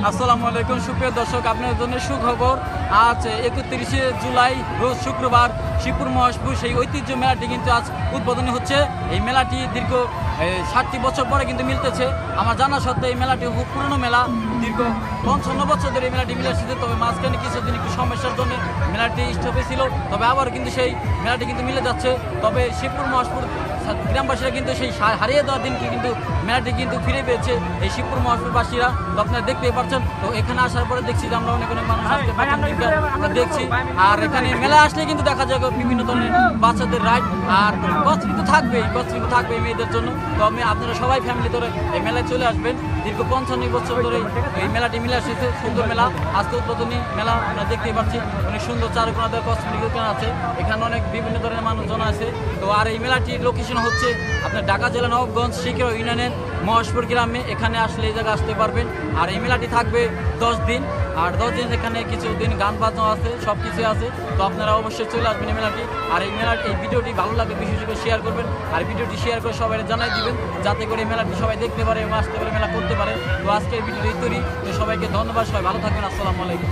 আসসালামু আলাইকুম সুপ্রিয় দর্শক, আপনাদের জন্য সুখবর। আজ 31শে জুলাই রোজ শুক্রবার শিবপুর মহেশপুর সেই ঐতিহ্য মেলাটি কিন্তু আজ উদ্বোধনী হচ্ছে। এই মেলাটি দীর্ঘ 60টি বছর পরে কিন্তু মিলতেছে। আমার জানা সত্ত্বে এই মেলাটি খুব পুরনো মেলা, দীর্ঘ 55 বছর ধরে এই মেলাটি মিলে এসেছে। তবে মাঝখানে কিছুদিন একটু সমস্যার জন্য মেলাটি স্টপে ছিল, তবে আবার কিন্তু সেই মেলাটি কিন্তু মিলে যাচ্ছে। তবে শিবপুর মহেশপুর গ্রামবাসীরা কিন্তু সেই হারিয়ে দেওয়ার দিনকে কিন্তু মেলাটি কিন্তু ফিরে পেয়েছে এই শিবপুর মহেশপুরবাসীরা। তো আপনারা দেখতেই পাচ্ছেন। তো এখানে আসার পরে দেখছি যে আমরা অনেক মানুষ আসতে আমরা দেখছি। আর এখানে মেলা আসলে কিন্তু দেখা যায় বিভিন্ন ধরনের বাচ্চাদের রাইড আর কচ কিন্তু থাকবে মেয়েদের জন্য। তো আপনারা সবাই ফ্যামিলি ধরে এই মেলায় চলে আসবেন। দীর্ঘ 55 বছর ধরে এই মেলাটি মিলে আসছে। সুন্দর মেলা, আজকে উদ্বোধনী মেলা আমরা দেখতেই পাচ্ছি। অনেক সুন্দর চারুকোনাদের কসমেটিক দোকান আছে, এখানে অনেক বিভিন্ন ধরনের মানুষজন আছে। তো আর এই মেলাটির লোকেশন হচ্ছে আপনার ঢাকা জেলা নবাবগঞ্জ শিকরা ইউনিয়নের মহেশপুর গ্রামে। এখানে আসলে এই জায়গায় আসতে পারবেন। আর এই মেলাটি থাকবে 10 দিন, আর 10 দিন এখানে কিছুদিন গান বাজনা আছে, সব কিছু আছে। তো আপনারা অবশ্যই চলে আসবেন এই মেলাটি। আর এই মেলাটি, এই ভিডিওটি ভালো লাগলে বিশেষ করে শেয়ার করবেন, আর ভিডিওটি শেয়ার করে সবাই জানাই দিবেন, যাতে করে এই মেলাটি সবাই দেখতে পারে এবং আসতে পারে, মেলা করতে পারে। তো আজকে এই ভিডিওটি তৈরি। তো সবাইকে ধন্যবাদ, সবাই ভালো থাকবেন। আসসালামু আলাইকুম।